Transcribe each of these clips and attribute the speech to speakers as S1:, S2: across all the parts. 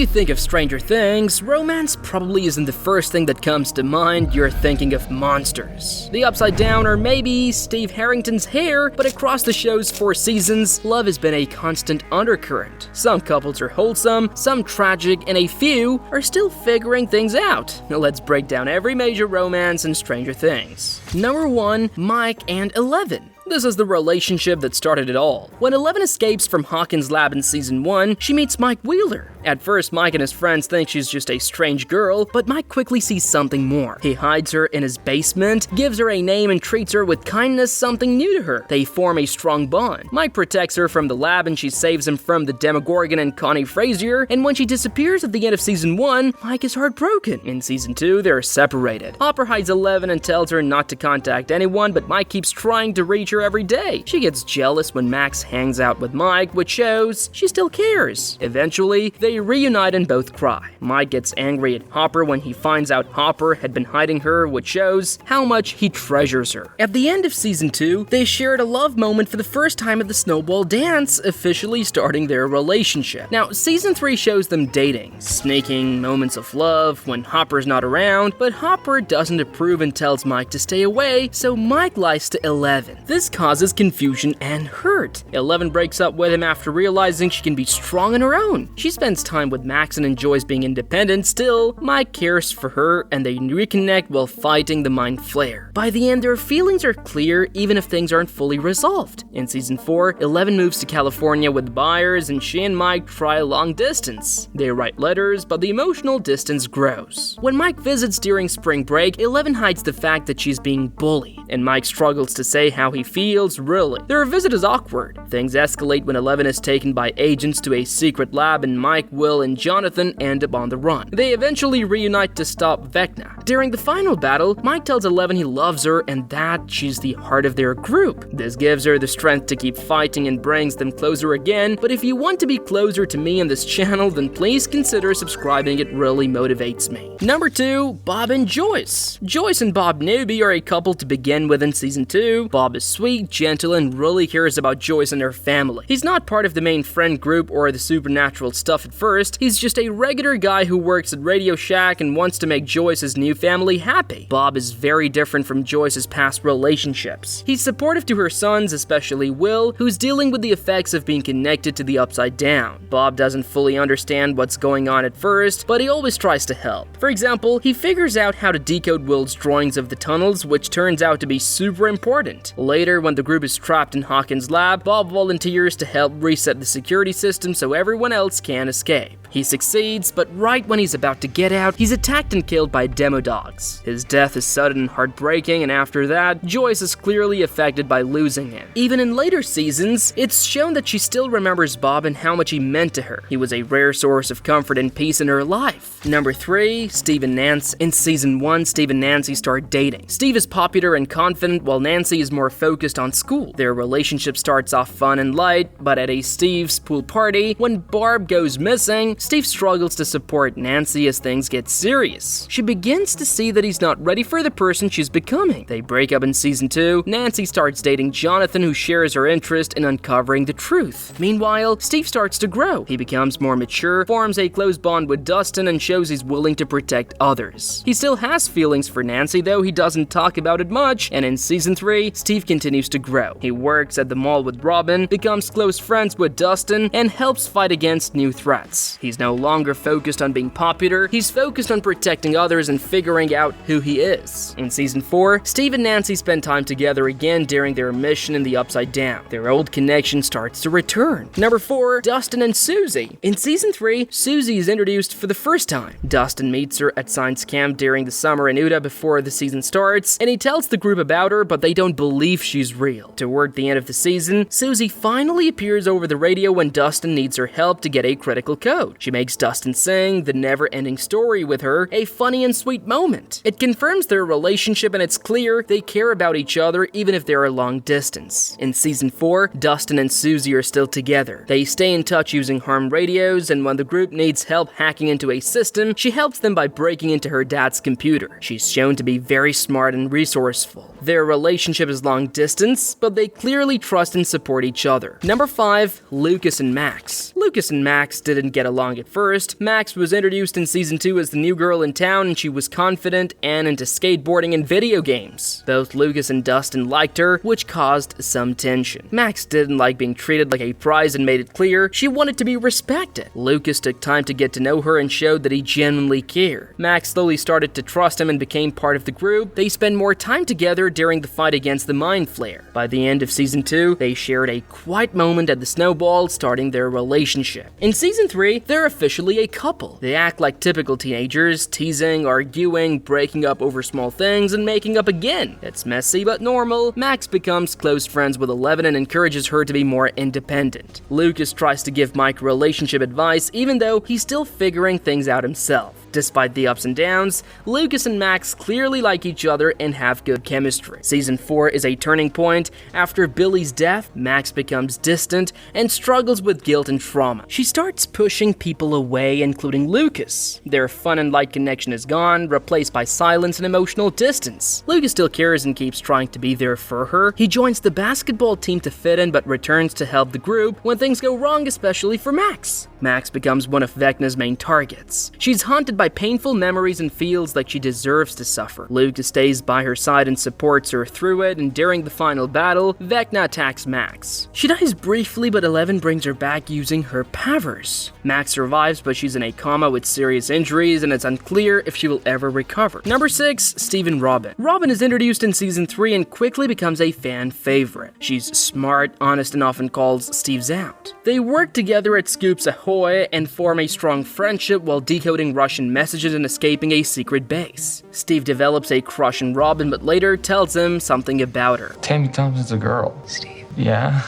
S1: you think of Stranger Things, romance probably isn't the first thing that comes to mind. You're thinking of monsters, the Upside Down, or maybe Steve Harrington's hair, but across the show's 4 seasons, love has been a constant undercurrent. Some couples are wholesome, some tragic, and a few are still figuring things out. Now let's break down every major romance in Stranger Things. Number 1, Mike and Eleven. This is the relationship that started it all. When Eleven escapes from Hawkins' lab in season 1, she meets Mike Wheeler. At first, Mike and his friends think she's just a strange girl, but Mike quickly sees something more. He hides her in his basement, gives her a name, and treats her with kindness, something new to her. They form a strong bond. Mike protects her from the lab, and she saves him from the Demogorgon and Connie Frazier, and when she disappears at the end of season 1, Mike is heartbroken. In season 2, they're separated. Hopper hides Eleven and tells her not to contact anyone, but Mike keeps trying to reach her every day. She gets jealous when Max hangs out with Mike, which shows she still cares. Eventually, they reunite and both cry. Mike gets angry at Hopper when he finds out Hopper had been hiding her, which shows how much he treasures her. At the end of season 2, they shared a love moment for the first time at the Snowball Dance, officially starting their relationship. Now, season 3 shows them dating, sneaking moments of love when Hopper's not around, but Hopper doesn't approve and tells Mike to stay away, so Mike lies to Eleven. This causes confusion and hurt. Eleven breaks up with him after realizing she can be strong on her own. She spends time with Max and enjoys being independent. Still, Mike cares for her and they reconnect while fighting the Mind Flayer. By the end, their feelings are clear even if things aren't fully resolved. In season 4, Eleven moves to California with Byers and she and Mike try long distance. They write letters, but the emotional distance grows. When Mike visits during spring break, Eleven hides the fact that she's being bullied, and Mike struggles to say how he feels. Really. Their visit is awkward. Things escalate when Eleven is taken by agents to a secret lab and Mike, Will, and Jonathan end up on the run. They eventually reunite to stop Vecna. During the final battle, Mike tells Eleven he loves her and that she's the heart of their group. This gives her the strength to keep fighting and brings them closer again, but if you want to be closer to me on this channel, then please consider subscribing. It really motivates me. Number 2, Bob and Joyce. Joyce and Bob Newby are a couple to begin with in season 2. Bob is sweet, gentle, and really cares about Joyce and her family. He's not part of the main friend group or the supernatural stuff at first. He's just a regular guy who works at Radio Shack and wants to make Joyce's new family happy. Bob is very different from Joyce's past relationships. He's supportive to her sons, especially Will, who's dealing with the effects of being connected to the Upside Down. Bob doesn't fully understand what's going on at first, but he always tries to help. For example, he figures out how to decode Will's drawings of the tunnels, which turns out to be super important. Later, when the group is trapped in Hawkins' lab, Bob volunteers to help reset the security system so everyone else can escape. He succeeds, but right when he's about to get out, he's attacked and killed by Demodogs. His death is sudden and heartbreaking, and after that, Joyce is clearly affected by losing him. Even in later seasons, it's shown that she still remembers Bob and how much he meant to her. He was a rare source of comfort and peace in her life. Number 3, Steve and Nancy. In season 1, Steve and Nancy start dating. Steve is popular and confident, while Nancy is more focused on school. Their relationship starts off fun and light, but at a Steve's pool party, when Barb goes missing, Steve struggles to support Nancy as things get serious. She begins to see that he's not ready for the person she's becoming. They break up in season 2. Nancy starts dating Jonathan, who shares her interest in uncovering the truth. Meanwhile, Steve starts to grow. He becomes more mature, forms a close bond with Dustin, and shows he's willing to protect others. He still has feelings for Nancy, though he doesn't talk about it much, and in season 3, Steve continues to grow. He works at the mall with Robin, becomes close friends with Dustin, and helps fight against new threats. He's no longer focused on being popular, he's focused on protecting others and figuring out who he is. In season 4, Steve and Nancy spend time together again during their mission in the Upside Down. Their old connection starts to return. Number 4, Dustin and Suzie. In season 3, Suzie is introduced for the first time. Dustin meets her at science camp during the summer in Utah before the season starts, and he tells the group about her, but they don't believe she's real. Toward the end of the season, Suzie finally appears over the radio when Dustin needs her help to get a critical code. She makes Dustin sing the never-ending story with her, a funny and sweet moment. It confirms their relationship, and it's clear they care about each other even if they're a long distance. In season 4, Dustin and Suzie are still together. They stay in touch using ham radios, and when the group needs help hacking into a system, she helps them by breaking into her dad's computer. She's shown to be very smart and resourceful. Their relationship is long distance, but they clearly trust and support each other. Number 5, Lucas and Max. Lucas and Max didn't get along wrong at first. Max was introduced in season 2 as the new girl in town, and she was confident and into skateboarding and video games. Both Lucas and Dustin liked her, which caused some tension. Max didn't like being treated like a prize and made it clear she wanted to be respected. Lucas took time to get to know her and showed that he genuinely cared. Max slowly started to trust him and became part of the group. They spent more time together during the fight against the Mind Flayer. By the end of season 2, they shared a quiet moment at the snowball, starting their relationship. In season 3, they're officially a couple. They act like typical teenagers, teasing, arguing, breaking up over small things, and making up again. It's messy but normal. Max becomes close friends with Eleven and encourages her to be more independent. Lucas tries to give Mike relationship advice even though he's still figuring things out himself. Despite the ups and downs, Lucas and Max clearly like each other and have good chemistry. Season 4 is a turning point. After Billy's death, Max becomes distant and struggles with guilt and trauma. She starts pushing people away, including Lucas. Their fun and light connection is gone, replaced by silence and emotional distance. Lucas still cares and keeps trying to be there for her. He joins the basketball team to fit in but returns to help the group when things go wrong, especially for Max. Max becomes one of Vecna's main targets. She's haunted by painful memories and feels like she deserves to suffer. Lucas stays by her side and supports her through it, and during the final battle, Vecna attacks Max. She dies briefly, but Eleven brings her back using her powers. Max survives, but she's in a coma with serious injuries, and it's unclear if she will ever recover. Number 6, Steve and Robin. Robin is introduced in season 3 and quickly becomes a fan favorite. She's smart, honest, and often calls Steve's out. They work together at Scoops Ahoy and form a strong friendship while decoding Russian messages and escaping a secret base. Steve develops a crush on Robin, but later tells him something about her.
S2: Tammy Thompson's a girl.
S3: Steve.
S2: Yeah?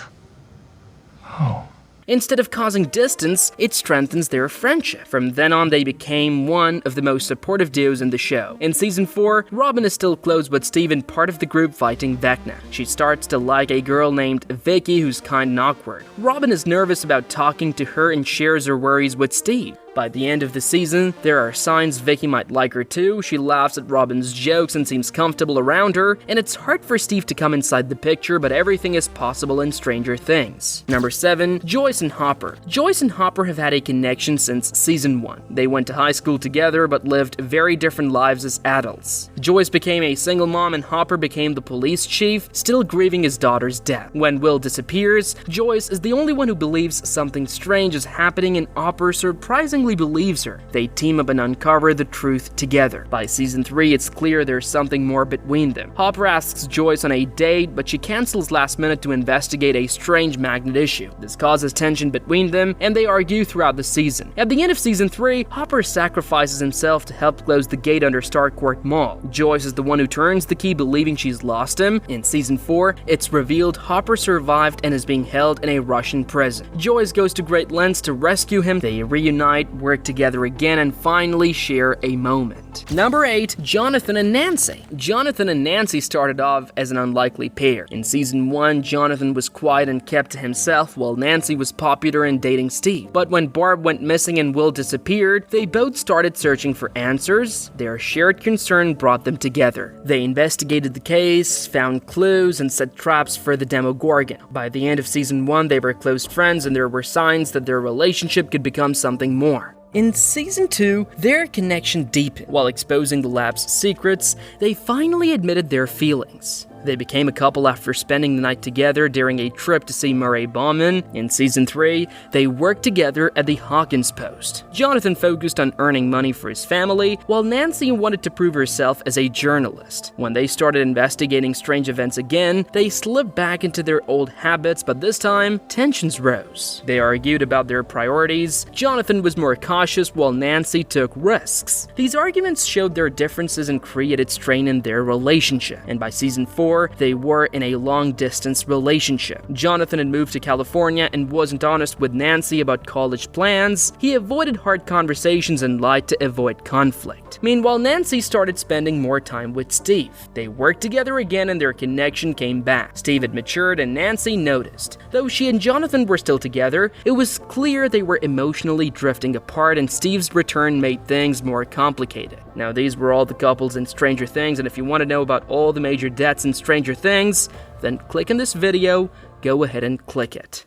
S2: Oh.
S1: Instead of causing distance, it strengthens their friendship. From then on, they became one of the most supportive duos in the show. In season 4, Robin is still close with Steve and part of the group fighting Vecna. She starts to like a girl named Vicky who's kind and awkward. Robin is nervous about talking to her and shares her worries with Steve. By the end of the season, there are signs Vicky might like her too. She laughs at Robin's jokes and seems comfortable around her, and it's hard for Steve to come inside the picture, but everything is possible in Stranger Things. Number 7, Joyce and Hopper. Joyce and Hopper have had a connection since season 1. They went to high school together but lived very different lives as adults. Joyce became a single mom and Hopper became the police chief, still grieving his daughter's death. When Will disappears, Joyce is the only one who believes something strange is happening, and Hopper surprisingly believes her. They team up and uncover the truth together. By season 3, it's clear there's something more between them. Hopper asks Joyce on a date, but she cancels last minute to investigate a strange magnet issue. This causes tension between them, and they argue throughout the season. At the end of season 3, Hopper sacrifices himself to help close the gate under Starcourt Mall. Joyce is the one who turns the key, believing she's lost him. In season 4, it's revealed Hopper survived and is being held in a Russian prison. Joyce goes to great lengths to rescue him. They reunite, work together again, and finally share a moment. Number 8, Jonathan and Nancy. Jonathan and Nancy started off as an unlikely pair. In season 1, Jonathan was quiet and kept to himself, while Nancy was popular and dating Steve. But when Barb went missing and Will disappeared, they both started searching for answers. Their shared concern brought them together. They investigated the case, found clues, and set traps for the Demogorgon. By the end of season 1, they were close friends, and there were signs that their relationship could become something more. In season 2, their connection deepened. While exposing the lab's secrets, they finally admitted their feelings. They became a couple after spending the night together during a trip to see Murray Bauman. In season 3, they worked together at the Hawkins Post. Jonathan focused on earning money for his family, while Nancy wanted to prove herself as a journalist. When they started investigating strange events again, they slipped back into their old habits, but this time, tensions rose. They argued about their priorities. Jonathan was more cautious, while Nancy took risks. These arguments showed their differences and created strain in their relationship. And by season 4, they were in a long-distance relationship. Jonathan had moved to California and wasn't honest with Nancy about college plans. He avoided hard conversations and lied to avoid conflict. Meanwhile, Nancy started spending more time with Steve. They worked together again and their connection came back. Steve had matured and Nancy noticed. Though she and Jonathan were still together, it was clear they were emotionally drifting apart, and Steve's return made things more complicated. Now, these were all the couples in Stranger Things, and if you want to know about all the major deaths in Stranger Things, then click on this video, go ahead and click it.